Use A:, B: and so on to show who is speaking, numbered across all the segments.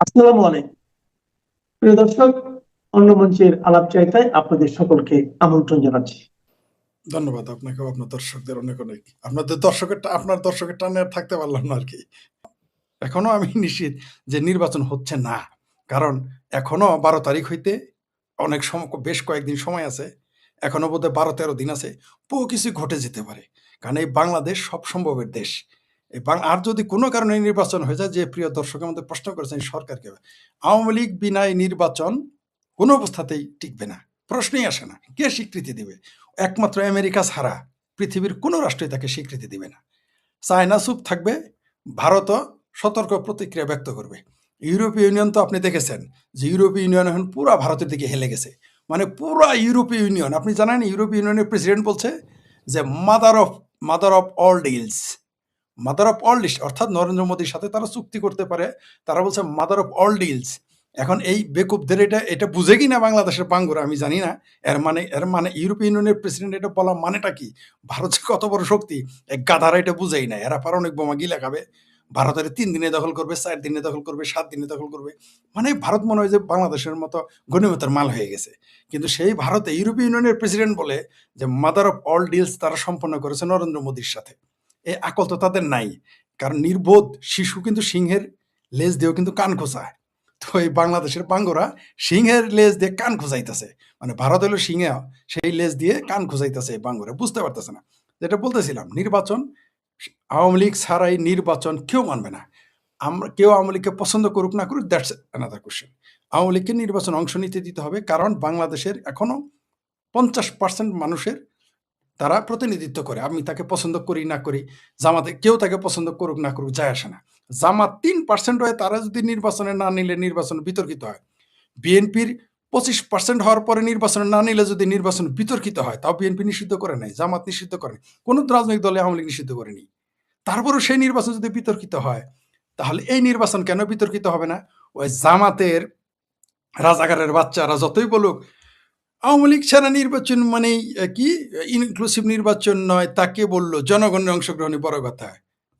A: আসসালামু আলাইকুম প্রিয় দর্শক, অন্য মঞ্চের আলাপচারিতায় আপনাদের সকলকে আমন্ত্রণ জানাচ্ছি।
B: ধন্যবাদ আপনাকেও, আপনার দর্শকদের অনেক অনেক। আপনার দর্শকের টানে আর থাকতে পারলাম না আরকি। এখনো আমি নিশ্চিত যে নির্বাচন হচ্ছে না। কারণ এখনো ১২ তারিখ হইতে বেশ কয়েকদিন সময় আছে। এখনো বোধহয় ১২-১৩ দিন আছে। বহু কিছু ঘটে যেতে পারে। কারণ এই বাংলাদেশ সব সম্ভবের দেশ। আর যদি কোনো কারণে নির্বাচন হয়ে যায়, যে প্রিয় দর্শক আমাদের প্রশ্ন করেছেন সরকারকে, আওয়ামী লীগ বিনা এই নির্বাচন কোনো অবস্থাতেই টিকবে না। প্রশ্নই আসে না। কে স্বীকৃতি দিবে? একমাত্র আমেরিকা ছাড়া পৃথিবীর কোনো রাষ্ট্রই তাকে স্বীকৃতি দিবে না। চায়না চুপ থাকবে, ভারতও সতর্ক প্রতিক্রিয়া ব্যক্ত করবে। ইউরোপীয় ইউনিয়ন তো আপনি দেখেছেন যে ইউরোপীয় ইউনিয়ন এখন পুরা ভারতের দিকে হেলে গেছে। মানে পুরা ইউরোপীয় ইউনিয়ন, আপনি জানেন ইউরোপীয় ইউনিয়নের প্রেসিডেন্ট বলছে যে mother of all deals, mother of all deals, অর্থাৎ নরেন্দ্র মোদীর সাথে তারা চুক্তি করতে পারে। তারা বলছে মাদার অফ অল ডিলস। এখন এই বেকুবদের এটা বুঝে কি না বাংলাদেশের বাঙ্গুরা আমি জানি না। এর মানে ইউরোপীয় ইউনিয়নের প্রেসিডেন্ট এটা বলা মানেটা কি? ভারত যে কত বড় শক্তি এই গাধারা এটা বুঝেই না। এরা পারমাণবিক বোমা গিলে খাবে, ভারতের ৩ দিনে দখল করবে, ৪ দিনে দখল করবে, ৭ দিনে দখল করবে। মানে ভারত মনে হয় যে বাংলাদেশের মতো গণিমতের মাল হয়ে গেছে। কিন্তু সেই ভারতে ইউরোপীয় ইউনিয়নের প্রেসিডেন্ট বলে যে মাদার অফ অল ডিলস তারা সম্পন্ন করেছে নরেন্দ্র মোদীর সাথে। এই আকল তো তাদের নাই। কারণ নির্বোধ শিশু কিন্তু সিংহের লেজ দিয়েও কিন্তু কান খোঁচায়। তো এই বাংলাদেশের পাঙ্গরা সিংহের লেজ দিয়ে কান খোঁচাইতেছে। মানে ভারত হলো সিংহে, সেই লেজ দিয়ে কান খোঁচাইতেছে এই পাঙ্গরা, বুঝতে পারতেছে না। যেটা বলতেছিলাম, নির্বাচন, আওয়ামী লীগ ছাড়া এই নির্বাচন কেউ মানবে না। আমরা কেউ আওয়ামী লীগকে পছন্দ করুক না করুক, দ্যাটস অ্যানাদার কোশ্চেন। আওয়ামী লীগকে নির্বাচন অংশ নিতে দিতে হবে, কারণ বাংলাদেশের এখনো ৫০% মানুষের তারা প্রতিনিধিত্ব করে। আমি তাকে পছন্দ করি না করি, জামাতে কেউ তাকে পছন্দ করুক না করুক যায় আসে না। জামাত ৩% হয়, তারা যদি নির্বাচনে না নিলে নির্বাচন বিতর্কিত হয়। বিএনপির ২৫% হওয়ার পরে নির্বাচনে না নিলে যদি নির্বাচন বিতর্কিত হয়, তাও বিএনপি নিষিদ্ধ করে নাই, জামাত নিষিদ্ধ করে নাই, কোনো রাজনৈতিক দলে আওয়ামী লীগ নিষিদ্ধ করেনি। তারপরেও সেই নির্বাচন যদি বিতর্কিত হয়, তাহলে এই নির্বাচন কেন বিতর্কিত হবে না? ওই জামাতের রাজাকারের বাচ্চারা যতই বলুক আওয়ামী লীগ ছাড়া নির্বাচন মানেই কি ইনক্লুসিভ নির্বাচন নয়, তাকে বললো জনগণের অংশগ্রহণই বড় কথা।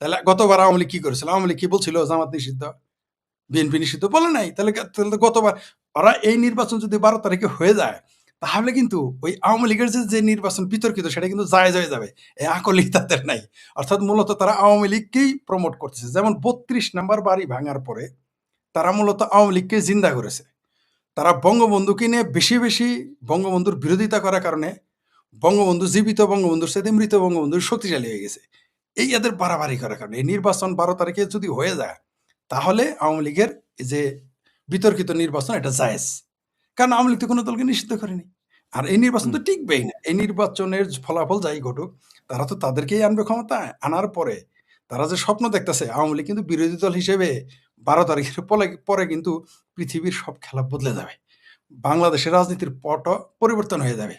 B: তাহলে গতবার আওয়ামী লীগ কি করেছিল? আওয়ামী লীগ কি বলছিল জামাত নিষিদ্ধ, বিএনপি নিষিদ্ধ? বলে নাই। তাহলে তো গতবার ওরা এই নির্বাচন যদি ১২ তারিখে হয়ে যায়, তাহলে কিন্তু ওই আওয়ামী লীগের যে নির্বাচন বিতর্কিত সেটা কিন্তু জায়েজ হয়ে যাবে। এই আকলই তাদের নাই। অর্থাৎ মূলত তারা আওয়ামী লীগকেই প্রমোট করতেছে। যেমন ৩২ নাম্বার বাড়ি ভাঙার পরে তারা মূলত আওয়ামী লীগকে জিন্দা করেছে। তারা বঙ্গবন্ধুকে নিয়ে বেশি বেশি বঙ্গবন্ধুর বিরোধিতা করার কারণে বঙ্গবন্ধু জীবিত বঙ্গবন্ধুর সাথে মৃত বঙ্গবন্ধুর শক্তিশালী হয়ে গেছে। এই এদের বাড়াবাড়ি করার কারণে এই নির্বাচন ১২ তারিখে যদি হয়ে যায়, তাহলে আওয়ামী লীগের এই যে বিতর্কিত নির্বাচন এটা জায়েজ। কারণ আওয়ামী লীগ তো কোনো দলকে নিষিদ্ধ করেনি। আর এই নির্বাচন তো টিকবেই না। এই নির্বাচনের ফলাফল যাই ঘটুক, তারা তো তাদেরকেই আনবে ক্ষমতায়। আনার পরে তারা যে স্বপ্ন দেখতেছে আওয়ামী লীগ কিন্তু বিরোধী দল হিসেবে ১২ তারিখের পরে কিন্তু পৃথিবীর সব খেলা বদলে যাবে। বাংলাদেশের রাজনীতির পটও পরিবর্তন হয়ে যাবে।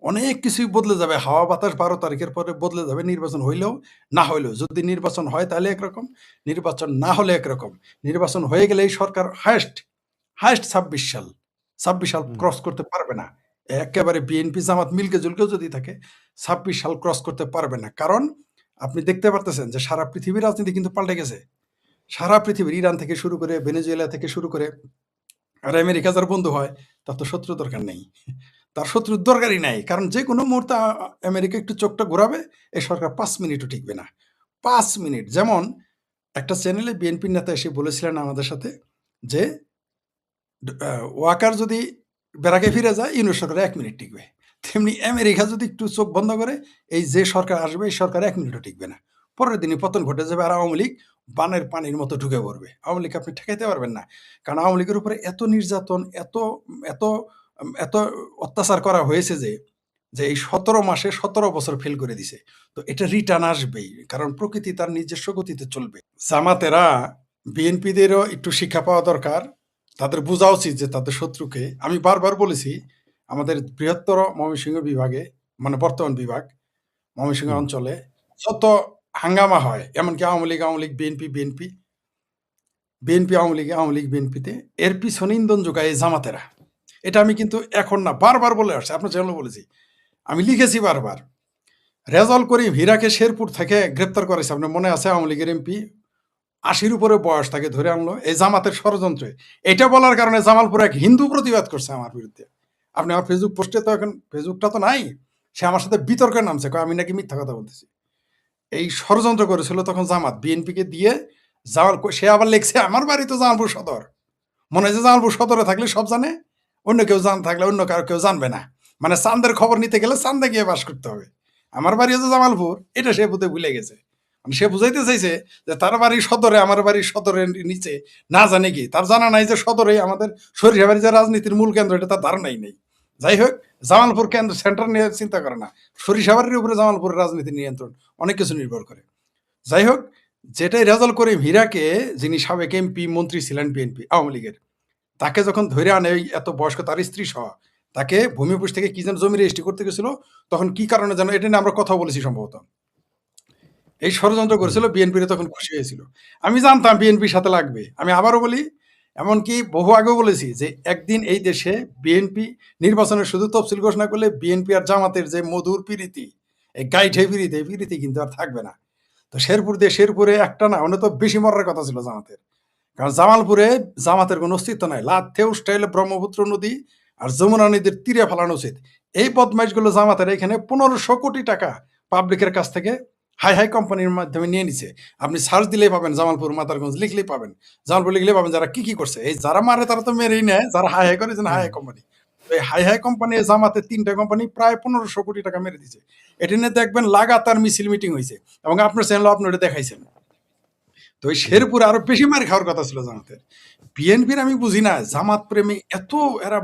B: অনেক কিছুই বদলে যাবে। হাওয়া বাতাস ১২ তারিখের পরে বদলে যাবে। নির্বাচন হইলেও না হইলেও। যদি নির্বাচন হয় তাহলে একরকম, নির্বাচন না হলে একরকম। নির্বাচন হয়ে গেলেই সরকার হাইয়েস্ট ২৬ সাল ক্রস করতে পারবে না। একেবারে বিএনপি জামাত মিলকে জুলকেও যদি থাকে ২৬ সাল ক্রস করতে পারবে না। কারণ আপনি দেখতে পারতেছেন যে সারা পৃথিবীর রাজনীতি কিন্তু পাল্টে গেছে। সারা পৃথিবীর ইরান থেকে শুরু করে ভেনেজুয়েলা থেকে শুরু করে, আর আমেরিকা যার বন্ধু হয় তার তো শত্রু দরকার নেই। তার শত্রুর দরকারই নাই। কারণ যেকোনো মুহূর্তে আমেরিকা একটু চোখটা ঘোরাবে, এই সরকার ৫ মিনিটও টিকবে না। ৫ মিনিট। যেমন একটা চ্যানেলে বিএনপির নেতা এসে বলেছিলেন আমাদের সাথে যে, ওয়াকার যদি ব্যারাকে ফিরে যায়, ইউনূস সরকার ১ মিনিট টিকবে। তেমনি আমেরিকা যদি একটু চোখ বন্ধ করে, এই যে সরকার আসবে এই সরকার ১ মিনিটও টিকবে না। পরের দিনই পতন ঘটে যাবে, আর আওয়ামী লীগ বানের পানির মতো ঢুকে পড়বে। আওয়ামী লীগকে আপনি ঠেকাইতে পারবেন না। কারণ আওয়ামী লীগের উপরে এত নির্যাতন, এত এত অত্যাচার করা হয়েছে যে এই ১৭ মাসে ১৭ বছর ফেল করে দিছে। তো এটা রিটার্ন আসবেই। কারণ প্রকৃতি তার নিজস্ব গতিতে চলবে। জামাতেরা বিএনপিদেরও একটু শিক্ষা পাওয়া দরকার। তাদের বোঝা উচিত যে তাদের শত্রুকে, আমি বারবার বলেছি, আমাদের বৃহত্তর ময়মনসিংহ বিভাগে, মানে বর্তমান বিভাগ ময়মনসিংহ অঞ্চলে যত হাঙ্গামা হয়, এমনকি আওয়ামী লীগ, বিএনপি আওয়ামী লীগ বিএনপিতে, এর পিছনে ইন্ধন যোগায় এই জামাতেরা। এটা আমি কিন্তু এখন না, বারবার বলে আসছি, আপনার চ্যানেলে বলেছি, আমি লিখেছি বারবার। রেজাউল করিম হীরাকে শেরপুর থেকে গ্রেপ্তার করেছে, আপনার মনে আছে? আওয়ামী লীগের এমপি 80-র উপরে বয়স তাকে ধরে আনলো এই জামাতের ষড়যন্ত্রে। এটা বলার কারণে জামালপুরে এক হিন্দু প্রতিবাদ করছে আমার বিরুদ্ধে। আপনি আমার ফেসবুক পোস্টে তো এখন ফেসবুকটা তো নাই। সে আমার সাথে বিতর্কে নামছে, কয় আমি নাকি মিথ্যা কথা বলতেছি। এই ষড়যন্ত্র করেছিল তখন জামাত বিএনপিকে দিয়ে। সে আবার লিখছে আমার বাড়ি তো জামালপুর সদর। মনে হয় যে জামালপুর সদরে থাকলে সব জানে, অন্য কেউ থাকলে অন্য কারো কেউ জানবে না। মানে চান্দের খবর নিতে গেলে চান্দে গিয়ে বাস করতে হবে। আমার বাড়ি হচ্ছে জামালপুর, এটা সে বুঝে ভুলে গেছে। মানে সে বুঝাইতে চাইছে যে তার বাড়ি সদরে, আমার বাড়ি সদরের নিচে, না জানে কি তার জানা নাই যে সদরে আমাদের সরিষাবাড়ি যে রাজনীতির মূল কেন্দ্র, এটা তার ধারণাই নেই। যাই হোক, জামালপুর কেন্দ্র সেন্টার নিয়ে চিন্তা করে না, সরিষাবাড়ির উপরে জামালপুরের রাজনীতির নিয়ন্ত্রণ অনেক কিছু নির্ভর করে। যাই হোক, যেটাই রেজাল্ট করে হীরাকে, যিনি সাবেক এমপি মন্ত্রী ছিলেন বিএনপি আওয়ামী লীগের, তাকে যখন ধরে আনে ওই এত বয়স্ক তার স্ত্রী সহ, তাকে ভূমিপুষ থেকে কি যেন জমি রেজিস্ট্রি করতে গেছিল, তখন কি কারণে যেন এটা নিয়ে আমরা কথা বলেছি সম্ভবত, এই ষড়যন্ত্র করেছিল, বিএনপির তখন খুশি হয়েছিল। আমি জানতাম বিএনপির সাথে লাগবে। আমি আবারও বলি, এমনকি বহু আগেও বলেছি যে একদিন এই দেশে বিএনপি নির্বাচনের শুধু তফসিল ঘোষণা করলে বিএনপি আর জামাতের যে মধুর প্রীতি, এই গাইঠে প্রীতি, এই প্রীতি কিন্তু আর থাকবে না। তো শেরপুরে একটা না, অন্য তো বেশি মরার কথা ছিল জামাতের। কারণ জামালপুরে জামাতের কোনো অস্তিত্ব নাই। লাথে উষ্টাইলে ব্রহ্মপুত্র নদী আর যমুনা নদীর তীরে ফেলানো উচিত। এই বদমাইশগুলো জামাতের এখানে 1500 কোটি টাকা পাবলিকের কাছ থেকে হাই হাই কোম্পানির মাধ্যমে নিয়ে নিছে। আপনি সার্চ দিলেই পাবেন, জামালপুর মাতারগঞ্জ লিখলেই পাবেন, জামালপুর লিখলেই পাবেন যারা কি করছে। এই যারা মারে তারা তো মেরেই নেয়, যারা হাই হাই করে যেন হাই হাই কোম্পানি। এই হাই হাই কোম্পানি জামাতের 3টা কোম্পানি প্রায় 1500 কোটি টাকা মেরে দিছে। এটা নিয়ে দেখবেন লাগাতার মিছিল মিটিং হয়েছে, এবং আপনার চ্যানেল আপনি ওটা দেখাইছেন। তো ওই শেরপুরে আরো বেশি মার খাওয়ার কথা ছিল জামাতের। বিএনপির আমি বুঝি না জামাত প্রেমী এত, এরা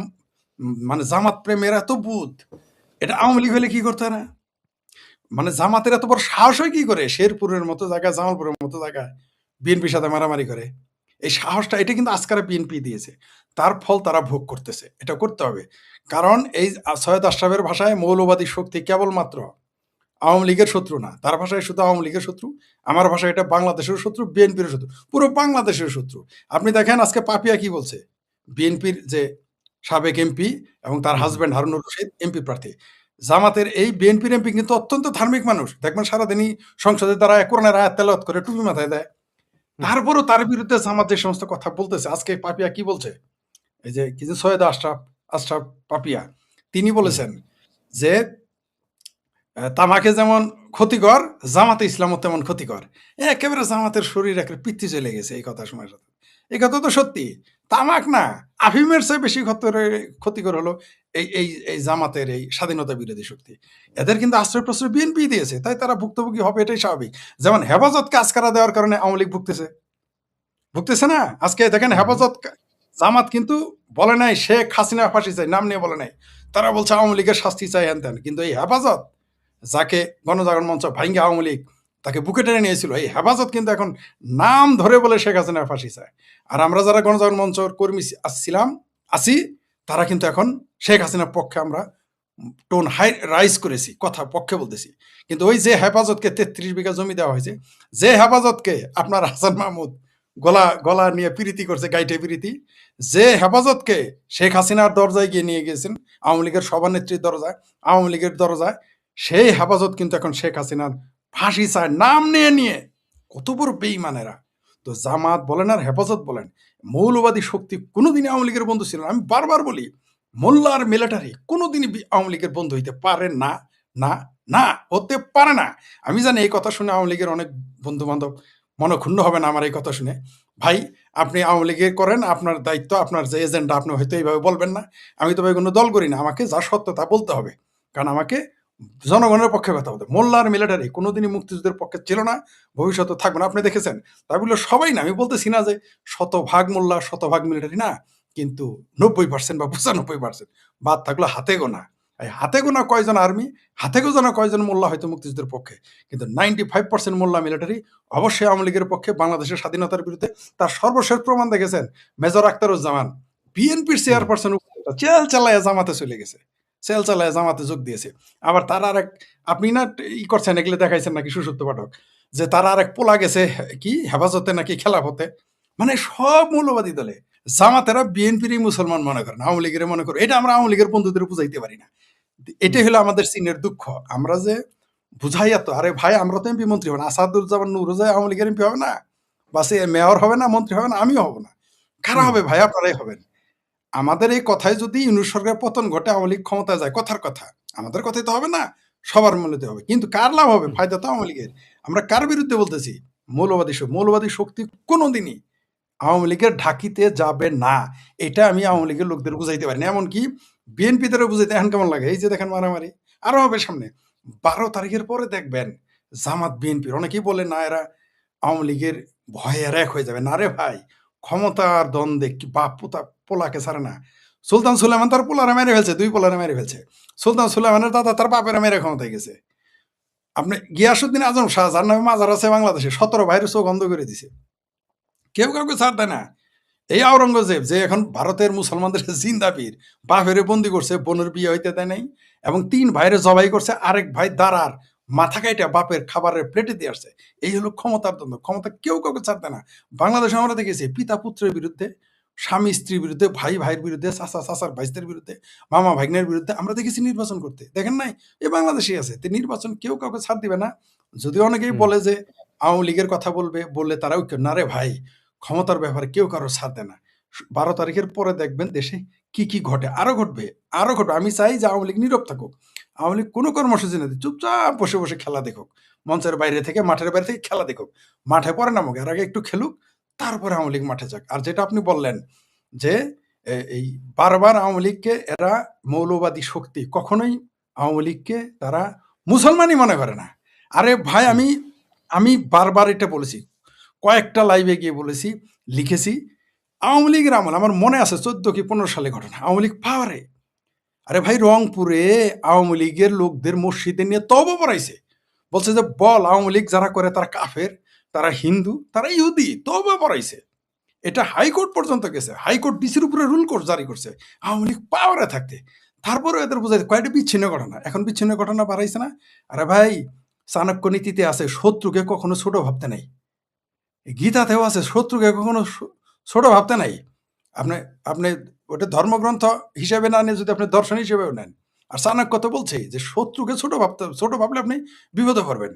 B: মানে জামাত প্রেমের এত বুধ, এটা আওয়ামী লীগ হলে কি করতো না? মানে জামাতের এত বড় সাহস হয় কি করে শেরপুরের মতো জায়গায়, জামালপুরের মতো জায়গায় বিএনপির সাথে মারামারি করে? এই সাহসটা, এটা কিন্তু আজকার বিএনপি দিয়েছে, তার ফল তারা ভোগ করতেছে। এটা করতে হবে, কারণ এই সৈয়দ আশরাফের ভাষায় মৌলবাদী শক্তি কেবলমাত্র আওয়ামী লীগের শত্রু না, তার ভাষায় শুধু আওয়ামী লীগের শত্রু, আমার ভাষায় এটা বাংলাদেশের শত্রু, বিএনপির শত্রু, পুরো বাংলাদেশের শত্রু। আপনি দেখেন আজকে পাপিয়া কি বলছে, বিএনপির যে সাবেক এমপি এবং তার হাজব্যান্ড হারুনুর রশিদ এমপি প্রার্থী, জামাতের এই বিএনপির এমপি কিন্তু অত্যন্ত ধার্মিক মানুষ। দেখবেন সারাদিনই সংসদের দ্বারা কোরআনের আয়াত তেলাওয়াত করে টুপি মাথায় দেয়। তারপরও তার বিরুদ্ধে জামাত যে সমস্ত কথা বলতেছে, আজকে পাপিয়া কি বলছে, এই যে কিছু সৈয়দ আশরাফ আশরাফ পাপিয়া, তিনি বলেছেন যে তামাকে যেমন ক্ষতিকর, জামাতে ইসলামও তেমন ক্ষতিকর। একেবারে জামাতের শরীর একটা পিত্তি চলে গেছে এই কথা শোনার সাথে। এই কথা তো সত্যি। তামাক না, আফিমের চেয়ে বেশি ক্ষতিকর হলো এই এই এই জামাতের এই স্বাধীনতা বিরোধী শক্তি। এদের কিন্তু আশ্রয় প্রশ্রয় বিএনপি দিয়েছে, তাই তারা ভুক্তভোগী হবে, এটাই স্বাভাবিক। যেমন হেফাজতকে আজকারা দেওয়ার কারণে আওয়ামী লীগ ভুগতেছে না। আজকে দেখেন হেফাজত, জামাত কিন্তু বলে নাই শেখ হাসিনা ফাঁসি চাই, নাম নিয়ে বলে নাই। তারা বলছে আওয়ামী লীগের শাস্তি চাই, হ্যান ত্যান। কিন্তু এই হেফাজত, যাকে গণজাগরণ মঞ্চ ভাঙ্গে আওয়ামী লীগ তাকে বুকে টেনে নিয়েছিল, এই হেফাজত কিন্তু এখন নাম ধরে বলে শেখ হাসিনা ফাঁসি চায়। আর আমরা যারা গণজাগরণ মঞ্চর কর্মী আছি, তারা কিন্তু এখন শেখ হাসিনার পক্ষে আমরা টোন হাই রাইজ করেছি, কথা পক্ষে বলতেছি। কিন্তু ওই যে হেফাজতকে 33 বিঘা জমি দেওয়া হয়েছে, যে হেফাজতকে আপনার হাসান মাহমুদ গলা গলা নিয়ে প্রীতি করছে, গাইটে প্রীতি, যে হেফাজতকে শেখ হাসিনার দরজায় গিয়ে নিয়ে গেছেন, আওয়ামী লীগের সভানেত্রীর দরজায়, আওয়ামী লীগের দরজায়, সেই হেফাজত কিন্তু এখন শেখ হাসিনার ফাঁসি চায় নাম নিয়ে নিয়ে। কত বড় বেঈমানেরা! তো জামাত বলেন আর হেফাজত বলেন, মৌলবাদী শক্তি কোনোদিনই আওয়ামী লীগের বন্ধু ছিল না। আমি বারবার বলি, মোল্লা আর মিলিটারি কোনোদিনই আওয়ামী লীগের বন্ধু হইতে পারে না, না, না, হতে পারে না। আমি জানি এই কথা শুনে আওয়ামী লীগের অনেক বন্ধু বান্ধব মনক্ষুণ্ণ হবে না আমার এই কথা শুনে। ভাই, আপনি আওয়ামী লীগের করেন, আপনার দায়িত্ব, আপনার যে এজেন্ডা, আপনি হয়তো এইভাবে বলবেন না। আমি তো ভাই কোনো দল করি না, আমাকে যা সত্য তা বলতে হবে, কারণ আমাকে জনগণের পক্ষে কথা বলতে। মোল্লা আর মিলিটারি কোনোদিনই মুক্তিযুদ্ধের পক্ষে ছিল না, ভবিষ্যতে থাকবে না। আপনি দেখেছেন, তাই বলে সবাই না, আমি বলতেছি না যে শতভাগ মোল্লা শতভাগ মিলিটারি না, কিন্তু 90% বা 95% বাদ থাকলো হাতে গোনা। এই হাতে গোনা কয়জন আর্মি, হাতে গোনা কয়জন মোল্লা হয়তো মুক্তিযুদ্ধের পক্ষে, কিন্তু 95% মোল্লা মিলিটারি অবশ্যই আওয়ামী লীগের পক্ষে, বাংলাদেশের স্বাধীনতার বিরুদ্ধে। তার সর্বশেষ প্রমাণ দেখেছেন মেজর আখতারুজ্জামান, বিএনপির চেয়ারপারসন, চেল চালায় জামাতে চলে গেছে, সেল চালায় জামাতে যোগ দিয়েছে। আবার তার আরেক, আপনি না করছেন এগুলো দেখাইছেন নাকি সুসুপ্ত পাঠক, যে তার আরেক পোলা গেছে কি হেফাজতে নাকি খেলাফতে। মানে সব মৌলবাদী দলে জামাতেরা বিএনপিরই মুসলমান মনে করেন, আওয়ামী লীগের মনে করেন। এটা আমরা আওয়ামী লীগের বন্ধুদের বুঝাইতে পারি না। এটাই হলো আমাদের চীনের দুঃখ। আমরা যে বুঝাই এত, আরে ভাই আমরা তো এমপি মন্ত্রী হবেন, আসাদুজ্জামান নূর আওয়ামী লীগের এমপি হবে না? বা সে মেয়র হবে না, মন্ত্রী হবে না, আমিও হব না। কারা
A: হুম,
B: হবে ভাই? আপনারাই হবেন। আমাদের এই কথায় যদি ইউনূস সরকারের পতন ঘটে, আওয়ামী লীগ ক্ষমতায় যায়, কথার কথা। আমাদের কথাই তো হবে না, সবার মূল্যতে হবে। কিন্তু কার লাভ হবে?
A: হুম,
B: ফায়দা তো আওয়ামী লীগের। আমরা কার বিরুদ্ধে বলতেছি? মৌলবাদী শক্তি কোনোদিনই আওয়ামী লীগের ঢাকিতে যাবে না। এটা আমি
A: হুম,
B: আওয়ামী লীগের লোকদের বুঝাইতে পারি না। এমনকি বিএনপিদেরও বুঝাইতে এখন কেমন লাগে? এই যে দেখেন মারামারি, আরো হবে সামনে। ১২ তারিখের পরে দেখবেন জামাত বিএনপির অনেকেই বলে না এরা আওয়ামী লীগের ভয়ে এরা এক হয়ে যাবে। না রে ভাই, ক্ষমতার দ্বন্দ্বে কি বাপ পোলাকে ছাড়ে না। সুলতান সুলেমান তার পোলারে মেরে ফেলছে, ২ পোলারে মেরে ফেলছে। সুলতান সুলেমানের দাদা তার বাপেরা মেরে ক্ষমতায় গেছে। আপনি গিয়াসউদ্দিন আজম শাহ যার নামে মাজার আছে বাংলাদেশে, ১৭ ভাইয়ের চোখ অন্ধ করে দিছে। কেউ কাউকে ছাড় দেয় না। এই আওরঙ্গজেব যে এখন ভারতের মুসলমানদের জিন্দাপীর, বাপেরে বন্দি করছে, বোনের বিয়ে হইতে দেয় নাই, এবং ৩ ভাইরে জবাই করছে, আরেক ভাই দাঁড়ার মাথা কাইটা বাপের খাবারের প্লেটে দিয়ে আসছে। এই হলো ক্ষমতার দ্বন্দ্ব। ক্ষমতা কেউ কাউকে ছাড়তে না। বাংলাদেশে আমরা দেখেছি পিতা পুত্রের বিরুদ্ধে, স্বামী স্ত্রীর বিরুদ্ধে, ভাই ভাইয়ের বিরুদ্ধে, চাচা চাচার ভাইদের বিরুদ্ধে, মামা ভাগ্নের বিরুদ্ধে আমরা দেখেছি নির্বাচন করতে। দেখেন নাই? এই বাংলাদেশেই আছে। তো নির্বাচন কেউ কাউকে ছাড় দিবে না। যদিও অনেকেই
A: হুম,
B: বলে যে আওয়ামী লীগের কথা বলবে, বললে তারা ঐক্য। না রে ভাই, ক্ষমতার ব্যাপারে কেউ কারো ছাড় দেয় না। ১২ তারিখের পরে দেখবেন দেশে কি ঘটে। আরো ঘটবে, আরো ঘটবে। আমি চাই যে আওয়ামী লীগ নীরব থাকুক। আওয়ামী লীগ কোনো কর্মসূচি না দিক। চুপচাপ বসে খেলা দেখুক। মঞ্চের বাইরে থেকে, মাঠের বাইরে থেকে খেলা দেখুক। মাঠে পরে নামুক। এর আগে একটু খেলুক, তারপরে আওয়ামী লীগ মাঠে যাক। আর যেটা আপনি বললেন যে এই বারবার আওয়ামী লীগকে এরা মৌলবাদী শক্তি, কখনোই আওয়ামী লীগকে তারা মুসলমানই মনে করে না। আরে ভাই,
A: হুম,
B: আমি বারবার এটা বলেছি। কয়েকটা লাইভে গিয়ে বলেছি, লিখেছি। আওয়ামী লীগের আমল আমার মনে আছে ১৪ কি ১৫ সালে ঘটনা। আওয়ামী লীগ পাওয়ারে। আরে ভাই, রংপুরে আওয়ামী লীগের লোকদের মসজিদে নিয়ে তওবা পড়াইছে। বলছে যে বল আওয়ামী লীগ যারা করে তারা কাফের, তারা হিন্দু, তারা ইহুদি, তওবা পড়াইছে। এটা হাইকোর্ট পর্যন্ত গেছে। হাইকোর্ট ডিসির উপরে রুল কোর্ট জারি করছে আওয়ামী লীগ পাওয়ারে থাকতে। তারপরেও এদের বোঝাই কয়েকটা বিচ্ছিন্ন ঘটনা। এখন বিচ্ছিন্ন ঘটনা বাড়াইছে না? আরে ভাই, চাণক্য নীতিতে আছে শত্রুকে কখনো ছোট ভাবতে নাই। গীতাতেও আছে শত্রুকে কখনো ছোট ভাবতে নাই। আপনি আপনি ওটা ধর্মগ্রন্থ হিসেবে না নিয়ে যদি আপনি দর্শন হিসেবেও নেন। আর চাণক্য তো বলছেই যে শত্রুকে ছোট ভাবলে আপনি বিপদে পড়বেন।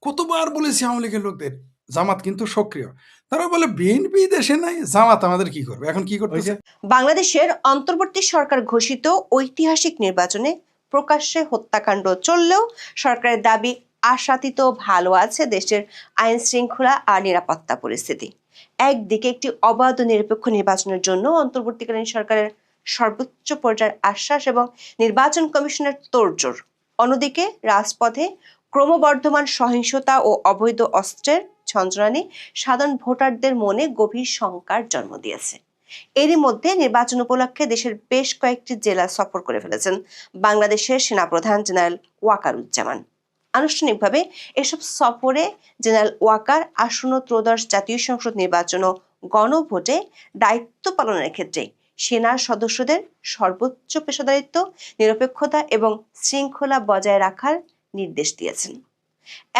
B: কতবার বলেছি আওয়ামী লীগের লোকদের, জামাত কিন্তু সক্রিয়। তারা বলে বিএনপি দেশে নাই, জামাত আমাদের কি করবে? এখন কি
A: ওই যে
B: করতেছে?
C: বাংলাদেশের অন্তর্বর্তী সরকার ঘোষিত ঐতিহাসিক নির্বাচনে প্রকাশ্যে হত্যাকাণ্ড চললেও সরকারের দাবি আশাতীত ভালো আছে দেশের আইন শৃঙ্খলা আর নিরাপত্তা পরিস্থিতি। একদিকে একটি অবাধ ও নিরপেক্ষ নির্বাচনের জন্য অন্তর্বর্তীকালীন সরকারের সর্বোচ্চ পর্যায়ের আশ্বাস এবং নির্বাচন কমিশনের তোড়জোড়, অন্যদিকে রাজপথে ক্রমবর্ধমান সহিংসতা ও অবৈধ অস্ত্রের ঝঞ্ঝনানি সাধারণ ভোটারদের মনে গভীর শঙ্কার জন্ম দিয়েছে। এরই মধ্যে নির্বাচন উপলক্ষে দেশের বেশ কয়েকটি জেলা সফর করে ফেলেছেন বাংলাদেশের সেনাপ্রধান জেনারেল ওয়াকারুজ্জামান। আনুষ্ঠানিকভাবে এসব সফরে জেনারেল ওয়াকার আসন্ন ত্রয়োদশ জাতীয় সংসদ নির্বাচন ও গণভোটে দায়িত্ব পালনের ক্ষেত্রে সেনার সদস্যদের সর্বোচ্চ পেশাদারিত্ব, নিরপেক্ষতা এবং শৃঙ্খলা বজায় রাখার নির্দেশ দিয়েছেন।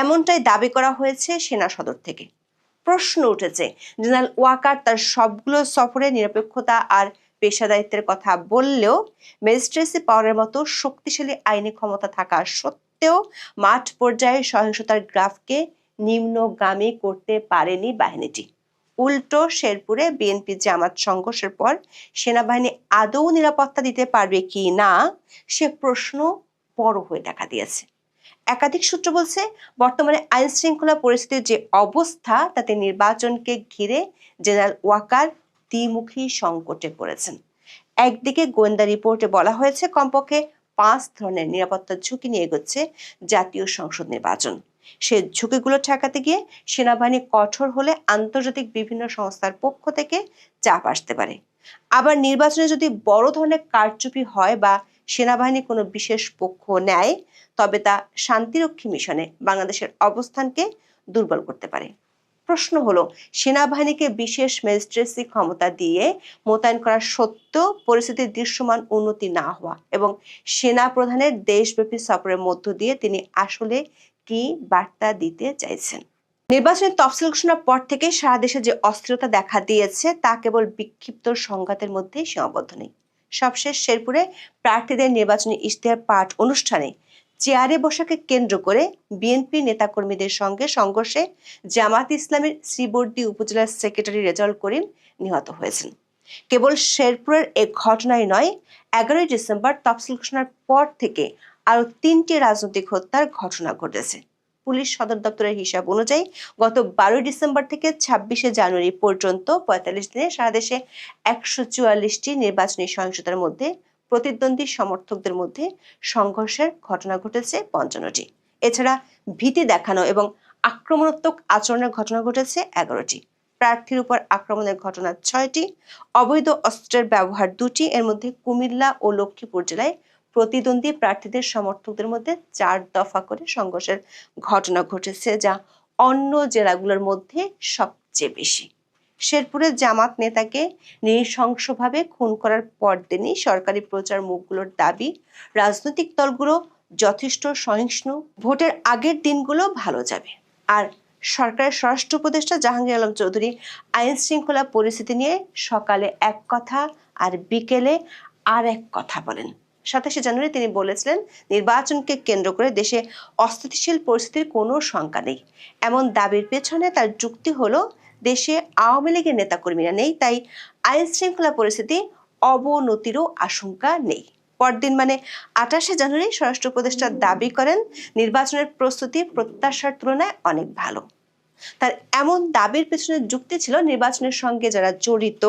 C: এমনটাই দাবি করা হয়েছে সেনা সদর থেকে। প্রশ্ন উঠেছে, জেনারেল ওয়াকার তার সবগুলো সফরে নিরপেক্ষতা আর পেশাদারিত্বের কথা বললেও ম্যাজিস্ট্রেসি পাওয়ারের মতো শক্তিশালী আইনি ক্ষমতা থাকা সত্ত্বেও মাঠ পর্যায়ে সহিংসতার গ্রাফকে নিম্নগামী করতে পারেনি বাহিনীটি। উল্টো শেরপুরে বিএনপি জামাত সংঘর্ষের পর সেনাবাহিনী আদৌ নিরাপত্তা দিতে পারবে কি না সে প্রশ্ন বড় হয়ে দেখা দিয়েছে। একাধিক সূত্র বলছে, বর্তমানে আইন শৃঙ্খলা পরিস্থিতির যে অবস্থা তাতে নির্বাচনকে ঘিরে জেনারেল ওয়াকার দ্বিমুখী সংকটে পড়েছেন। একদিকে গোয়েন্দা রিপোর্টে বলা হয়েছে কমপক্ষে 5 ধরনের নিরাপত্তা ঝুঁকি নিয়ে এগোচ্ছে জাতীয় সংসদ নির্বাচন। সে ঝুঁকিগুলো ঠেকাতে গিয়ে সেনাবাহিনী কঠোর হলে আন্তর্জাতিক বিভিন্ন সংস্থার পক্ষ থেকে চাপ আসতে পারে। আবার নির্বাচনে যদি বড় ধরনের কারচুপি হয় বা সেনাবাহিনী কোনো বিশেষ পক্ষ নেয়, তবে তা শান্তিরক্ষী মিশনে বাংলাদেশের অবস্থানকে দুর্বল করতে পারে। প্রশ্ন হলো, সেনাবাহিনীকে বিশেষ ম্যাজিস্ট্রেসি ক্ষমতা দিয়ে মোতায়েন করা সত্ত্বেও পরিস্থিতির দৃশ্যমান উন্নতি না হওয়া এবং সেনা প্রধানের দেশব্যাপী সফরের মধ্য দিয়ে তিনি আসলে কি বার্তা দিতে চাইছেন। নির্বাচনের তফসিল ঘোষণার পর থেকে সারা দেশে যে অস্থিরতা দেখা দিয়েছে তা কেবল বিক্ষিপ্ত সংঘাতের মধ্যেই সীমাবদ্ধ নেই। সবশেষ শেরপুরে প্রার্থীদের নির্বাচনী ইশতেহার পাঠ অনুষ্ঠানে চেয়ারে বসাকে কেন্দ্র করে বিএনপি নেতাকর্মীদের সঙ্গে সংঘর্ষে জামাত ইসলামের শ্রীবর্দী উপজেলার সেক্রেটারি রেজাউল করিম নিহত হয়েছেন। কেবল শেরপুরের এই ঘটনাই নয়, 11ই ডিসেম্বর তফসিল ঘোষণার পর থেকে আরো 3টি রাজনৈতিক হত্যার ঘটনা ঘটেছে। পুলিশ সদর দপ্তরের হিসাব অনুযায়ী গত 12 ডিসেম্বর থেকে 26শে জানুয়ারি পর্যন্ত 45 দিনে সারা দেশে 144টি নির্বাচনী সহিংসতার মধ্যে প্রতিদ্বন্দ্বী সমর্থকদের মধ্যে সংঘর্ষের ঘটনা ঘটেছে 55টি। এছাড়া ভীতি দেখানো এবং আক্রমণাত্মক আচরণের ঘটনা ঘটেছে 11টি। প্রার্থীর উপর আক্রমণের ঘটনা 6টি, অবৈধ অস্ত্রের ব্যবহার 2টি। এর মধ্যে কুমিল্লা ও লক্ষ্মীপুর জেলায় প্রতিদ্বন্দ্বী প্রার্থীদের সমর্থকদের মধ্যে 4 দফা করে সংঘর্ষের ঘটনা ঘটেছে, যা অন্য জেলাগুলোর মধ্যে সবচেয়ে বেশি। শেরপুরে জামাত নেতাকে নৃশংসভাবে খুন করার পরদিনই সরকারি প্রচার মুখগুলোর দাবি, রাজনৈতিক দলগুলো যথেষ্ট সহিষ্ণু, ভোটের আগের দিনগুলো ভালো যাবে। আর সরকারের স্বরাষ্ট্র উপদেষ্টা জাহাঙ্গীর আলম চৌধুরী আইন শৃঙ্খলা পরিস্থিতি নিয়ে সকালে এক কথা আর বিকেলে আর এক কথা বলেন। 27শে জানুয়ারি তিনি বলেছিলেন, নির্বাচনকে কেন্দ্র করে দেশে অস্থিতিশীল পরিস্থিতির কোনো শঙ্কা নেই। এমন দাবির পেছনে তার যুক্তি হলো, দেশে আওয়ামী লীগের নেতাকর্মীরা নেই, তাই আইন শৃঙ্খলা পরিস্থিতি অবনতিরও আশঙ্কা নেই। পরদিন মানে 28শে জানুয়ারি স্বরাষ্ট্র উপদেষ্টা দাবি করেন, নির্বাচনের প্রস্তুতি প্রত্যাশার তুলনায় অনেক ভালো। তার এমন দাবির পেছনে যুক্তি ছিল, নির্বাচনের সঙ্গে যারা জড়িত,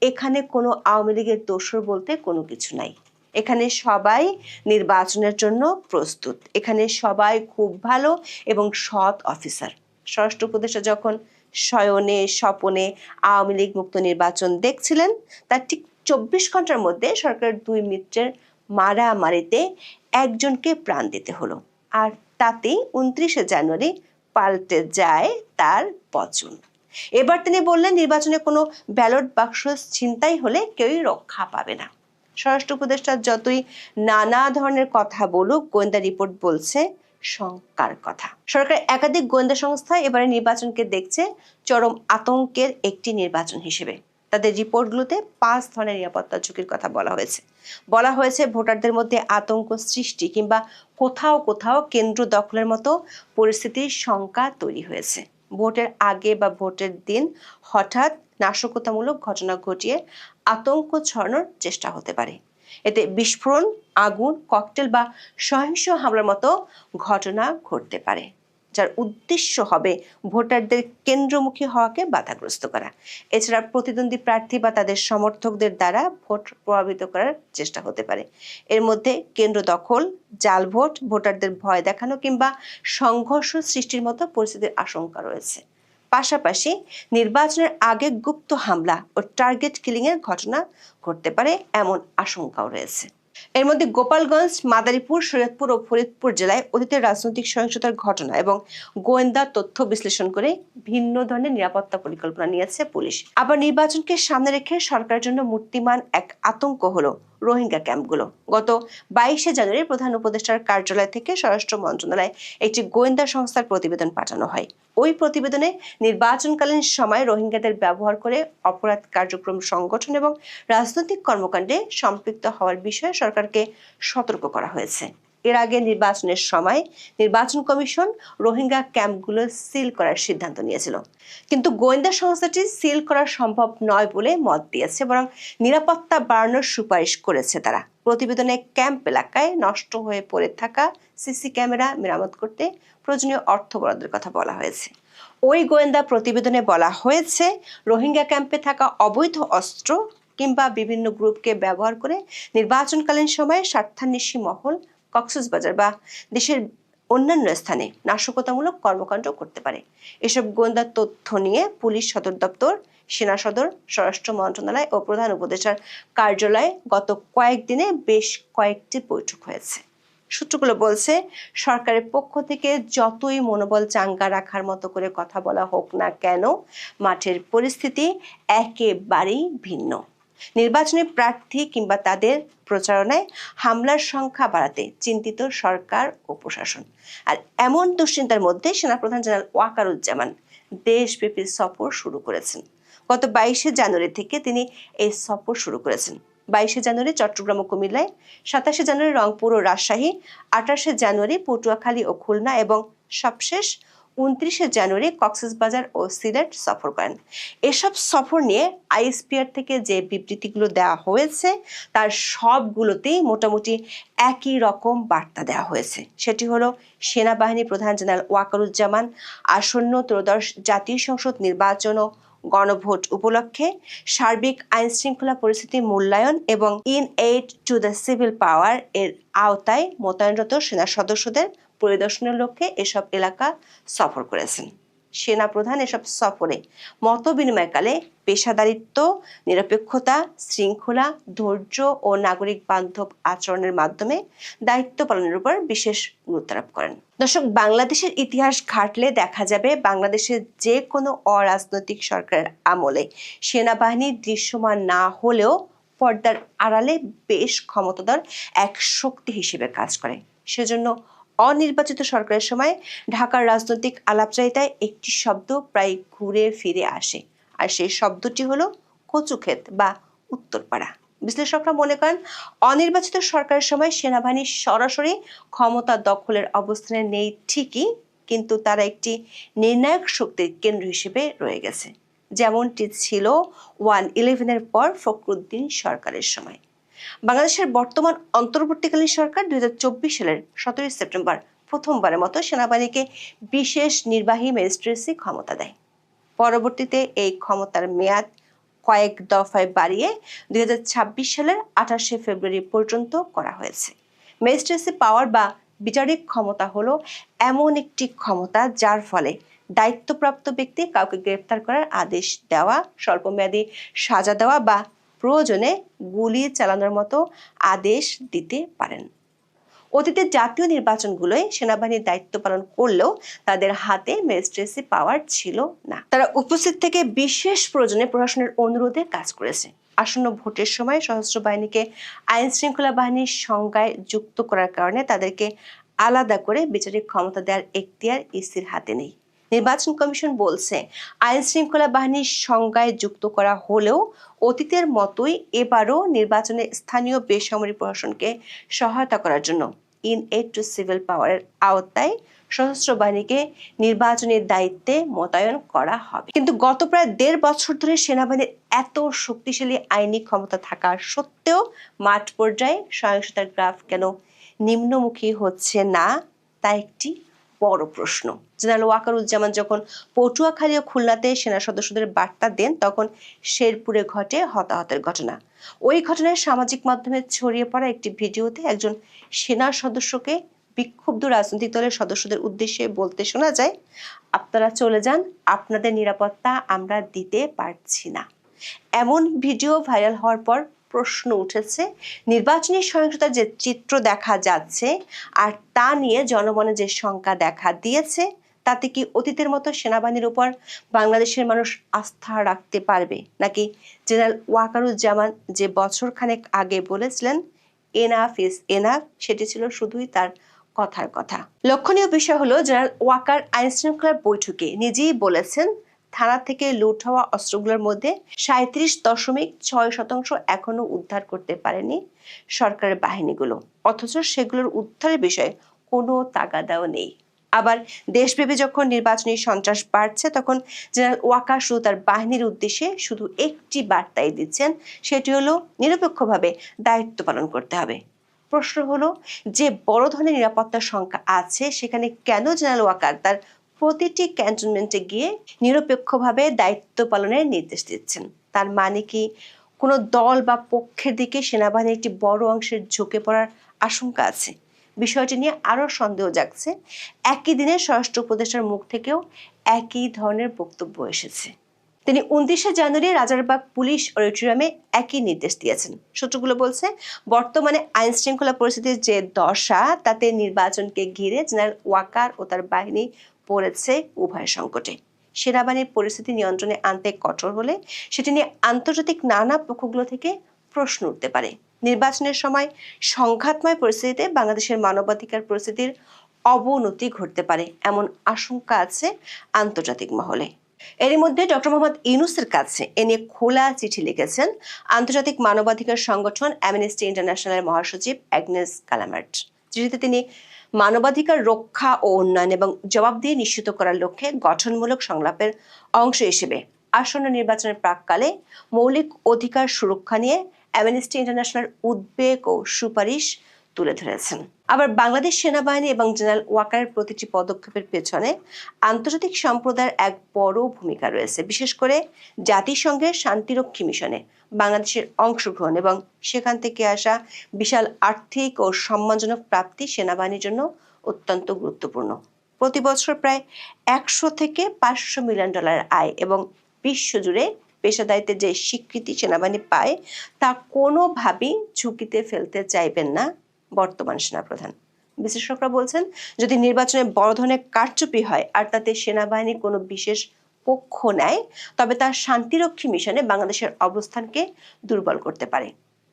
C: এখানে কোনো আওয়ামী লীগের দোসর বলতে কোনো কিছু নাই। এখানে সবাই নির্বাচনের জন্য প্রস্তুত, এখানে সবাই খুব ভালো এবং সৎ অফিসার। স্বরাষ্ট্র উপদেষ্টা যখন শয়নে স্বপনে আওয়ামী লীগ মুক্ত নির্বাচন দেখছিলেন, তার ঠিক 24 ঘন্টার মধ্যে সরকারের 2 মিত্রের মারামারিতে একজনকে প্রাণ দিতে হলো। আর তাতেই 29শে জানুয়ারি পাল্টে যায় তার পচন। এবার তিনি বললেন, নির্বাচনে কোনো ব্যালট বাক্স ছিনতাই হলে কেউই রক্ষা পাবে না। স্বরাষ্ট্র উপদেষ্টা যতই নানা ধরনের কথা বলুক, গোয়েন্দা রিপোর্ট বলছে শঙ্কার কথা। সরকার একাধিক গোয়েন্দা সংস্থা এবারে নির্বাচনকে দেখছে চরম আতঙ্কের একটি নির্বাচন হিসেবে। তাদের রিপোর্টগুলোতে 5 ধরনের নিরাপত্তা ঝুঁকির কথা বলা হয়েছে ভোটারদের মধ্যে আতঙ্ক সৃষ্টি কিংবা কোথাও কোথাও কেন্দ্র দখলের মতো পরিস্থিতির শঙ্কা তৈরি হয়েছে। ভোটের আগে বা ভোটের দিন হঠাৎ নাশকতামূলক ঘটনা ঘটিয়ে আতঙ্ক ছড়ানোর চেষ্টা হতে পারে। এতে বিস্ফোরণ, আগুন, ককটেল বা সহিংস হামলার মতো ঘটনা ঘটতে পারে, যার উদ্দেশ্য হবে ভোটারদের কেন্দ্রমুখী হওয়াকে বাধাগ্রস্ত করা। এছাড়া প্রতিদ্বন্দ্বী প্রার্থী বা তাদের সমর্থকদের দ্বারা ভোট প্রভাবিত করার চেষ্টা হতে পারে। এর মধ্যে কেন্দ্র দখল, জাল ভোট, ভোটারদের ভয় দেখানো কিংবা সংঘর্ষ সৃষ্টির মতো পরিস্থিতির আশঙ্কা রয়েছে। পাশাপাশি নির্বাচনের আগে গুপ্ত হামলা ও টার্গেট কিলিং এর ঘটনা ঘটতে পারে, এমন আশঙ্কাও রয়েছে। এর মধ্যে গোপালগঞ্জ, মাদারীপুর, শরীয়তপুর ও ফরিদপুর জেলায় অতীতের রাজনৈতিক সহিংসতার ঘটনা এবং গোয়েন্দা তথ্য বিশ্লেষণ করে ভিন্ন ধরনের নিরাপত্তা পরিকল্পনা নিয়েছে পুলিশ। আবার নির্বাচনকে সামনে রেখে সরকারের জন্য মূর্তিমান এক আতঙ্ক হলো রোহিঙ্গা ক্যাম্পগুলো। গত 22শে জানুয়ারি প্রধান উপদেষ্টার কার্যালয় থেকে স্বরাষ্ট্র মন্ত্রণালয়ে একটি গোয়েন্দা সংস্থার প্রতিবেদন পাঠানো হয়। ওই প্রতিবেদনে নির্বাচনকালীন সময় রোহিঙ্গাদের ব্যবহার করে অপরাধ কার্যক্রম সংগঠন এবং রাজনৈতিক কর্মকাণ্ডে সম্পৃক্ত হওয়ার বিষয়ে সরকারকে সতর্ক করা হয়েছে। এর আগে নির্বাচনের সময় নির্বাচন কমিশন রোহিঙ্গা ক্যাম্পগুলো সিল করার সিদ্ধান্ত নিয়েছিল, কিন্তু গোয়েন্দা সংস্থাটি সিল করা সম্ভব নয় বলে মত দিয়েছে, বরং নিরাপত্তা বাড়ানোর সুপারিশ করেছে তারা। প্রতিবেদনে ক্যাম্প এলাকায় নষ্ট হয়ে পড়ে থাকা সিসি ক্যামেরা মেরামত করতে প্রয়োজনীয় অর্থ বরাদ্দের কথা বলা হয়েছে। ওই গোয়েন্দা প্রতিবেদনে বলা হয়েছে, রোহিঙ্গা ক্যাম্পে থাকা অবৈধ অস্ত্র কিংবা বিভিন্ন গ্রুপকে ব্যবহার করে নির্বাচনকালীন সময়ে স্বার্থান্বেষী মহল কক্সবাজার বা দেশের অন্যান্য স্থানে নাশকতামূলক কর্মকাণ্ড করতে পারে। এসব গোয়েন্দা তথ্য নিয়ে পুলিশ সদর দপ্তর, সেনা সদর, স্বরাষ্ট্র মন্ত্রণালয় ও প্রধান উপদেষ্টার কার্যালয়ে গত কয়েকদিনে বেশ কয়েকটি বৈঠক হয়েছে। সূত্রগুলো বলছে, সরকারের পক্ষ থেকে যতই মনোবল চাঙ্গা রাখার মতো করে কথা বলা হোক না কেন, মাঠের পরিস্থিতি একেবারেই ভিন্ন। নির্বাচনী প্রার্থী কিংবা তাদের প্রচারণায় হামলার সংখ্যা বাড়াতে চিন্তিত সরকার ও প্রশাসন। আর এমন দুশ্চিন্তার মধ্যে সেনাপ্রধান জেনারেল ওয়াকারুজ্জামান দেশব্যাপী সফর শুরু করেছেন। গত 22শে জানুয়ারি থেকে তিনি এই সফর শুরু করেছেন। 22শে জানুয়ারি চট্টগ্রাম ও কুমিল্লায়, 27শে জানুয়ারি রংপুর ও রাজশাহী, 28শে জানুয়ারি পটুয়াখালী ও খুলনা এবং সবশেষ 29শে জানুয়ারি কক্সবাজার ও সিলেট সফর করেন। এসব সফর নিয়ে আইএসপিআর থেকে যে বিবৃতিগুলো দেওয়া হয়েছে তার সবগুলোতেই মোটামুটি একই রকম বার্তা দেওয়া হয়েছে। সেটি হলো সেনাবাহিনী প্রধান জেনারেল ওয়াকারুজ্জামান আসন্ন ত্রয়োদশ জাতীয় সংসদ নির্বাচন ও গণভোট উপলক্ষে সার্বিক আইন শৃঙ্খলা পরিস্থিতি মূল্যায়ন এবং in aid to the civil পাওয়ার এর আওতায় মোতায়েনরত সেনা সদস্যদের পরিদর্শনের লক্ষ্যে এসব এলাকা সফর করেছেন। সেনা প্রধান এসব সফরে মত বিনিময়কালে পেশাদারিত্ব, নিরপেক্ষতা, শৃঙ্খলা, ধৈর্য ও নাগরিক বান্ধব আচরণের মাধ্যমে দায়িত্ব পালনের উপর বিশেষ গুরুত্ব আরোপ করেন। দর্শক, বাংলাদেশের ইতিহাস ঘাটলে দেখা যাবে বাংলাদেশের যে কোনো অরাজনৈতিক সরকারের আমলে সেনাবাহিনী দৃশ্যমান না হলেও পর্দার আড়ালে বেশ ক্ষমতাধর এক শক্তি হিসেবে কাজ করে। সেজন্য অনির্বাচিত সরকারের সময় ঢাকার রাজনৈতিক আলাপচারিতায় একটি শব্দ প্রায় ঘুরে ফিরে আসে, আর সেই শব্দটি হলো কচুক্ষেত বা উত্তরপাড়া। বিশ্লেষকরা মনে করেন অনির্বাচিত সরকারের সময় সেনাবাহিনী সরাসরি ক্ষমতা দখলের অবস্থানে নেই ঠিকই, কিন্তু তারা একটি নির্ণায়ক শক্তির কেন্দ্র হিসেবে রয়ে গেছে, যেমনটি ছিল 1/11-এর পর ফখরুদ্দিন সরকারের সময়। বাংলাদেশের বর্তমান অন্তর্বর্তীকালীন সরকার 2024 সালের 17 সেপ্টেম্বর প্রথমবারের মতো সেনাবাহিনীকে বিশেষ নির্বাহী ম্যাজিস্ট্রেসি ক্ষমতা দেয়। পরবর্তীতে এই ক্ষমতার মেয়াদ কয়েক দফায় বাড়িয়ে 2026 সালের 28শে ফেব্রুয়ারি পর্যন্ত করা হয়েছে। ম্যাজিস্ট্রেসি পাওয়ার বা বিচারিক ক্ষমতা হলো এমন একটি ক্ষমতা যার ফলে দায়িত্বপ্রাপ্ত ব্যক্তি কাউকে গ্রেফতার করার আদেশ দেওয়া, স্বল্পমেয়াদী সাজা দেওয়া বা প্রয়োজনে গুলি চালানোর মতো আদেশ দিতে পারেন। অতীতের জাতীয় নির্বাচনগুলোয় সেনাবাহিনীর দায়িত্ব পালন করলেও তাদের হাতে ম্যাজিস্ট্রেসি পাওয়ার ছিল না। তারা উপস্থিত থেকে বিশেষ প্রয়োজনে প্রশাসনের অনুরোধে কাজ করেছে। আসন্ন ভোটের সময় সশস্ত্র বাহিনীকে আইন শৃঙ্খলা বাহিনীর সংজ্ঞায় যুক্ত করার কারণে তাদেরকে আলাদা করে বিচারিক ক্ষমতা দেওয়ার এখতিয়ার ইসির হাতে নেই। নির্বাচন কমিশন বলছে, আইন শৃঙ্খলা বাহিনীর সংজ্ঞায় যুক্ত করা হলেও অতীতের মতোই এবারও নির্বাচনে স্থানীয় বেসামরিক প্রশাসনকে সহায়তা করার জন্য ইন এইড টু সিভিল পাওয়ারের আওতায় সশস্ত্র বাহিনীকে নির্বাচনের দায়িত্বে মোতায়েন করা হবে। কিন্তু গত প্রায় 1.5 বছর ধরে সেনাবাহিনীর এত শক্তিশালী আইনি ক্ষমতা থাকা সত্ত্বেও মাঠ পর্যায়ে সহিংসতার গ্রাফ কেন নিম্নমুখী হচ্ছে না, তা একটি বড় প্রশ্ন। জেনারেল ওয়াকারুজ্জামান যখন পটুয়াখালী ও খুলনাতে সেনা সদস্যদের বার্তা দেন, তখন শেরপুরে ঘটে হতাহতের ঘটনা। ওই ঘটনায় সামাজিক মাধ্যমে ছড়িয়ে পড়া একটি ভিডিওতে একজন সেনা সদস্যকে বিক্ষুব্ধ রাজনৈতিক দলের সদস্যদের উদ্দেশ্যে বলতে শোনা যায়, আপনারা চলে যান, আপনাদের নিরাপত্তা আমরা দিতে পারছি না। এমন ভিডিও ভাইরাল হওয়ার পর প্রশ্ন উঠেছে, নির্বাচনী সহিংসতার যে চিত্র দেখা যাচ্ছে আর তা নিয়ে জনমনে যে শঙ্কা দেখা দিয়েছে, তাতে কি অতীতের মতো সেনাবাহিনীর উপর বাংলাদেশের মানুষ আস্থা রাখতে পারবে, নাকি জেনারেল ওয়াকারুজ্জামান যে বছরখানেক আগে বলেছিলেন এনাফ ইজ এনাফ, সেটি ছিল শুধুই তার কথার কথা? লক্ষণীয় বিষয় হলো, জেনারেল ওয়াকার আইন শৃঙ্খলার বৈঠকে নিজেই বলেছেন, থানা থেকে লুট হওয়া অস্ত্রগুলোর মধ্যে 37.6% এখনো উদ্ধার করতে পারেনি সরকারের বাহিনীগুলো, অথচ সেগুলোর উদ্ধারের বিষয়ে কোনো তাগাদাও নেই। আবার দেশব্যাপী যখন নির্বাচনী সন্ত্রাস বাড়ছে, তখন জেনারেল ওয়াকার শুধু তার বাহিনীর উদ্দেশ্যে শুধু একটি বার্তাই দিচ্ছেন, সেটি হলো নিরপেক্ষভাবে দায়িত্ব পালন করতে হবে। প্রশ্ন হলো, যে বড় ধরনের নিরাপত্তার সংখ্যা আছে, সেখানে কেন জেনারেল ওয়াকার তার প্রতিটি ক্যান্টনমেন্টে গিয়ে নিরপেক্ষভাবে দায়িত্ব পালনের নির্দেশ দিচ্ছেন? তার মানে কি কোনো দল বা পক্ষের দিকে সেনাবাহিনীর একটি বড় অংশের ঝুঁকে পড়ার আশঙ্কা আছে? বিষয়টি নিয়ে আরও সন্দেহ জাগছে। একই দিনে স্বরাষ্ট্র উপদেষ্টার মুখ থেকেও একই ধরনের বক্তব্য এসেছে। তিনি 29শে জানুয়ারি রাজারবাগ পুলিশ অডিটোরিয়ামে একই নির্দেশ দিয়েছেন। সূত্রগুলো বলছে, বর্তমানে আইন শৃঙ্খলা পরিস্থিতির যে দশা, তাতে নির্বাচনকে ঘিরে জেনারেল ওয়াকার ও তার বাহিনী পড়েছে উভয় সংকটে। সেনাবাহিনীর পরিস্থিতি নিয়ন্ত্রণে আনতে কঠোর হলে সেটি নিয়ে আন্তর্জাতিক নানা পক্ষগুলো থেকে প্রশ্ন উঠতে পারে। নির্বাচনের সময় সংঘাতময় পরিস্থিতিতে বাংলাদেশের মানবাধিকার পরিস্থিতির অবনতি ঘটতে পারে, এমন আশঙ্কা আছে আন্তর্জাতিক মহলে। এরই মধ্যে ডক্টর মোহাম্মদ ইউনূসের কাছে এ নিয়ে খোলা চিঠি লিখেছেন আন্তর্জাতিক মানবাধিকার সংগঠন অ্যামনেস্টি ইন্টারন্যাশনালের মহাসচিব অ্যাগনেস কালামার্ট। চিঠিতে তিনি মানবাধিকার রক্ষা ও উন্নয়ন এবং জবাবদিহি নিশ্চিত করার লক্ষ্যে গঠনমূলক সংলাপের অংশ হিসেবে আসন্ন নির্বাচনের প্রাক্কালে মৌলিক অধিকার সুরক্ষা নিয়ে অ্যামনেস্টি ইন্টারন্যাশনাল উদ্বেগ ও সুপারিশ তুলে ধরেছেন। আবার বাংলাদেশ সেনাবাহিনী এবং জেনারেল ওয়াকারের প্রতিটি পদক্ষেপের পেছনে আন্তর্জাতিক সম্প্রদায়ের এক বড় ভূমিকা রয়েছে, বিশেষ করে জাতিসংঘের শান্তিরক্ষী মিশনে বাংলাদেশের অংশগ্রহণ এবং সেখান থেকে আসা বিশাল আর্থিক ও সম্মানজনক প্রাপ্তি সেনাবাহিনীর জন্য অত্যন্ত গুরুত্বপূর্ণ। প্রতি বছর প্রায় 100 থেকে 500 মিলিয়ন ডলার আয় এবং বিশ্বজুড়ে পেশাদারিত্বের যে স্বীকৃতি সেনাবাহিনী পায় তা কোনোভাবেই ঝুঁকিতে ফেলতে চাইবেন না বর্তমান সেনাপ্রধান। বিশ্লেষকরা বলছেন, যদি নির্বাচনে বড় ধরনের কারচুপি হয় আর তাতে সেনাবাহিনী কোনো বিশেষ পক্ষ নেয়, তবে তার শান্তিরক্ষী মিশনে বাংলাদেশের অবস্থানকে দুর্বল করতে পারে।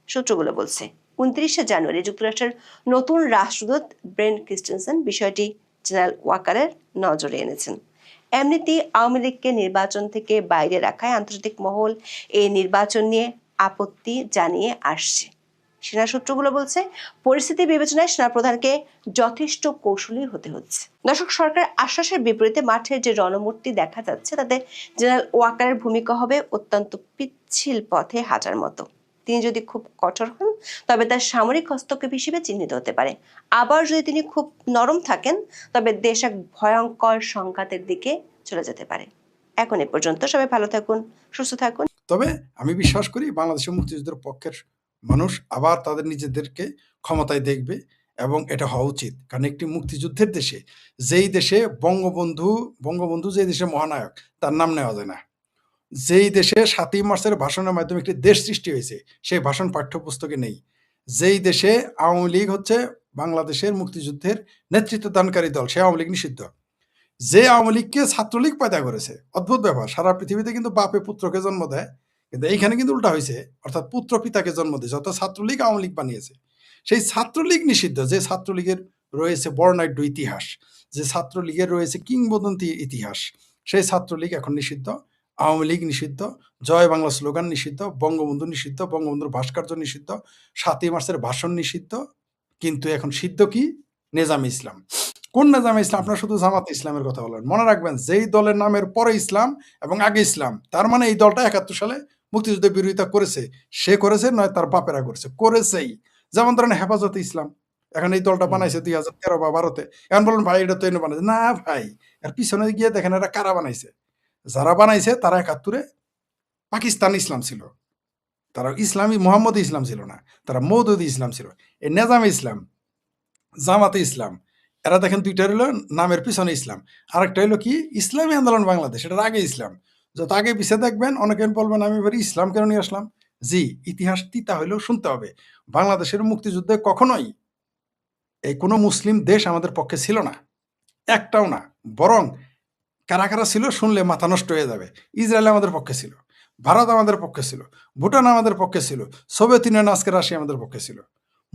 C: সূত্রগুলো বলছে, 29শে জানুয়ারি যুক্তরাষ্ট্রের নতুন রাষ্ট্রদূত ব্রেন্ট ক্রিস্টেনসেন বিষয়টি জেনারেল ওয়াকারের নজরে এনেছেন। এমনিতেই আওয়ামী লীগকে নির্বাচন থেকে বাইরে রাখায় আন্তর্জাতিক মহল এই নির্বাচন নিয়ে আপত্তি জানিয়ে আসছে। সেনা সূত্রগুলো বলছে, পরিস্থিতি বিবেচনায় সেনাপ্রধানকে যথেষ্ট কৌশলী হতে হচ্ছে। দর্শক, সরকার আশ্বাসের বিপরীতে মাঠের যে রণমূর্তি দেখা যাচ্ছে তাতে জেনারেল ওয়াকারের ভূমিকা হবে অত্যন্ত পিচ্ছিল পথে হাঁটার মতো। তিনি যদি খুব কঠোর হন তবে তার সামরিক হস্তক্ষেপ হিসেবে চিহ্নিত হতে পারে, আবার যদি তিনি খুব নরম থাকেন তবে দেশ এক ভয়ঙ্কর সংঘাতের দিকে চলে যেতে পারে। এখন এ পর্যন্ত, সবাই ভালো থাকুন, সুস্থ থাকুন।
B: তবে আমি বিশ্বাস করি বাংলাদেশের মুক্তিযুদ্ধের পক্ষের মানুষ আবার তাদের নিজেদেরকে ক্ষমতায় দেখবে এবং এটা হওয়া উচিত। কারণ একটি মুক্তিযুদ্ধের দেশে, যেই দেশে বঙ্গবন্ধু যে দেশের মহানায়ক, তার নাম নেওয়া যায় না, যেই দেশে 7ই মার্চের ভাষণের মাধ্যমে একটি দেশ সৃষ্টি হয়েছে, সেই ভাষণ পাঠ্যপুস্তকে নেই, যেই দেশে আওয়ামী লীগ হচ্ছে বাংলাদেশের মুক্তিযুদ্ধের নেতৃত্ব দানকারী দল, সে আওয়ামী লীগ নিষিদ্ধ, যে আওয়ামী লীগকে ছাত্রলীগ পয়দা করেছে। অদ্ভুত ব্যাপার, সারা পৃথিবীতে কিন্তু বাপে পুত্রকে জন্ম দেয়, কিন্তু এইখানে কিন্তু উল্টা হয়েছে, অর্থাৎ পুত্র পিতাকে জন্ম দিয়েছে, অর্থাৎ ছাত্রলীগ আওয়ামী লীগ বানিয়েছে। সেই ছাত্রলীগ নিষিদ্ধ, যে ছাত্রলীগের রয়েছে বর্ণাঢ্য ইতিহাস, যে ছাত্রলীগের রয়েছে কিংবদন্তি ইতিহাস, সেই ছাত্রলীগ এখন নিষিদ্ধ, আওয়ামী লীগ নিষিদ্ধ, জয় বাংলা স্লোগান নিষিদ্ধ, বঙ্গবন্ধু নিষিদ্ধ, বঙ্গবন্ধুর ভাস্কর্য নিষিদ্ধ, 7ই মার্চের ভাষণ নিষিদ্ধ। কিন্তু এখন সিদ্ধ কি? নেজামে ইসলাম। কোন নেজামে ইসলাম? আপনারা শুধু জামাতে ইসলামের কথা বলেন। মনে রাখবেন, যেই দলের নামের পরে ইসলাম এবং আগে ইসলাম, তার মানে এই দলটা 71 সালে মুক্তিযুদ্ধের বিরোধিতা করেছে। সে করেছে, নয় তার বাপেরা করেছেই। যেমন ধরেন হেফাজতে ইসলাম, এখন এই দলটা বানাইছে 2013 বা 12-তে। এখন বলেন ভাই এটা তো এনে বানাইছে না, ভাই এর পিছনে গিয়ে দেখেন এরা কারা বানাইছে। যারা বানাইছে তারা 71-এ পাকিস্তান ইসলাম ছিল, তারা ইসলামী মোহাম্মদ ইসলাম ছিল না, তারা মৌদুদি ইসলাম ছিল। এই নেজামে ইসলাম, জামাতে ইসলাম, এরা দেখেন দুইটা হলো নামের পিছনে ইসলাম, আরেকটা হলো কি ইসলামী আন্দোলন বাংলাদেশ, এটার আগে ইসলাম। যত আগে পিছিয়ে দেখবেন, অনেকে বলবেন আমি এবার ইসলাম কেন নিয়ে আসলাম। জি, ইতিহাস তিতা হইলেও শুনতে হবে। বাংলাদেশের মুক্তিযুদ্ধে কখনোই এই কোনো মুসলিম দেশ আমাদের পক্ষে ছিল না, একটাও না। বরং কারা কারা ছিল শুনলে মাথা নষ্ট হয়ে যাবে। ইসরায়েল আমাদের পক্ষে ছিল, ভারত আমাদের পক্ষে ছিল, ভুটান আমাদের পক্ষে ছিল, সোভিয়েত ইউনিয়ন আজকে রাশিয়া আমাদের পক্ষে ছিল।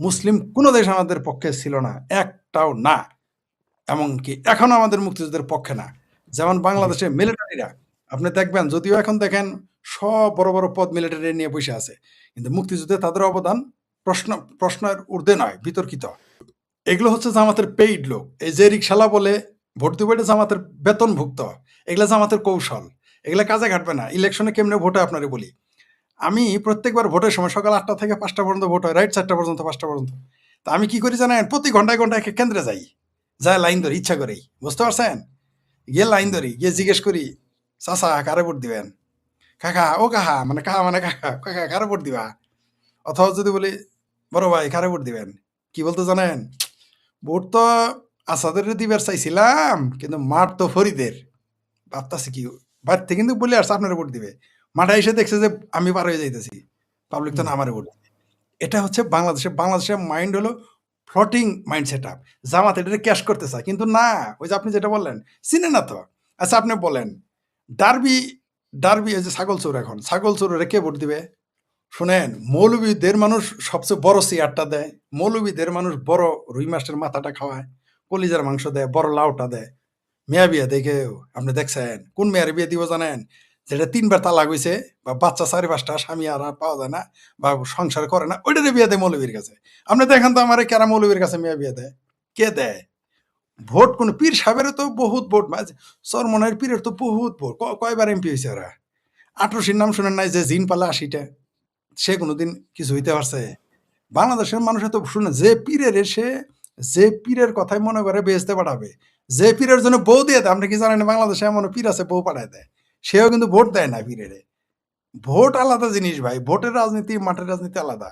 B: মুসলিম কোনো দেশ আমাদের পক্ষে ছিল না, একটাও না। এমনকি এখনো আমাদের মুক্তিযুদ্ধের পক্ষে না। যেমন বাংলাদেশের মিলিটারিরা আপনি দেখবেন, যদিও এখন দেখেন সব বড় বড় পদ মিলিটারি নিয়ে বসে আছে, কিন্তু মুক্তিযুদ্ধে তাদের অবদান প্রশ্নের ঊর্ধ্বে নয়, বিতর্কিত। এগুলো হচ্ছে জামাতের পেইড লোক। এই যে রিক্সালা বলে ভোট দিব, এটা জামাতের বেতনভুক্ত। এগুলা জামাতের কৌশল, এগুলা কাজে ঘাটবে না। ইলেকশনে কেমনে ভোটে আপনারে বলি, আমি প্রত্যেকবার ভোটের সময় সকাল 8টা থেকে 5টা পর্যন্ত ভোট হয়, রাইট 4টা পর্যন্ত 5টা পর্যন্ত। তা আমি কি করি জানেন? প্রতি ঘন্টায় ঘন্টায় এক কেন্দ্রে যাই, যায় লাইন ধরি ইচ্ছা করেই, বুঝতে পারছেন? গিয়ে লাইন ধরি, গিয়ে জিজ্ঞেস করি, চাচা কারে ভোট দিবেন? কাকা, ও কাহা মানে কাহা মানে কাকা, কাকা কারে ভোট দিবা? অথবা যদি বলি বড় ভাই কারে ভোট দিবেন, কি বলতে জানেন? ভোট তো আসাদের দিবার চাইছিলাম, কিন্তু মাঠ তো ফরিদের। ভাবতাছি কি, বাড়িতে কিন্তু বলে আসছে আপনারা ভোট দিবে, মাঠে এসে দেখছে যে আমি পার হয়ে যাইতেছি, পাবলিক তো না আমারে ভোট দিবে। এটা হচ্ছে বাংলাদেশের মাইন্ড হলো ফ্লোটিং মাইন্ড সেট আপ। জামাত এটা ক্যাশ করতে চায়, কিন্তু না, ওই যে আপনি যেটা বললেন চিনে না তো। আচ্ছা আপনি বলেন, ডার্বি এই যে ছাগল চোর, এখন ছাগল চোরে কে ভোট দিবে? শুনেন, মৌলবীদের মানুষ সবচেয়ে বড় চেয়ারটা দেয়, মৌলবীদের মানুষ বড় রুই মাছের মাথাটা খাওয়ায়, কলিজার মাংস দেয়, বড় লাউটা দেয়। মেয়া বিয়া দেখে আপনি দেখছেন কোন মেয়ের বিয়ে দিব জানেন? যেটা ৩ বার তালাক হইছে বা বাচ্চা ৪-৫টা স্বামী আর পাওয়া যায় না বা সংসার করে না ওইটারে বিয়া দেয় মৌলবীর কাছে। আপনি দেখেন তো আমারে কারা মৌলবীর কাছে মেয়া বিয়া দেয়? কে দেয়? ভোট কোন পীর সাহেবেরও তো বহুত ভোট চরমনের পীরের তো বহুত ভোট। কয়বার এমপি হইছে ওরা? ৮৮ নাম শুনেন নাই যে জিন পালে ৮০ টা? সে কোনদিন কিছু হইতে পারছে? বাংলাদেশের মানুষে তো শুনে যে পীরের কথাই মনে করে বেহেশতে পাঠাবে। যে পীরের জন্য বউ দিয়ে দেয়, আপনি কি জানেন বাংলাদেশে এমনও পীর আছে বউ পাঠায় দেয়। সেও কিন্তু ভোট দেয় না পীরেরে। ভোট আলাদা জিনিস ভাই। ভোটের রাজনীতি, মাঠের রাজনীতি আলাদা।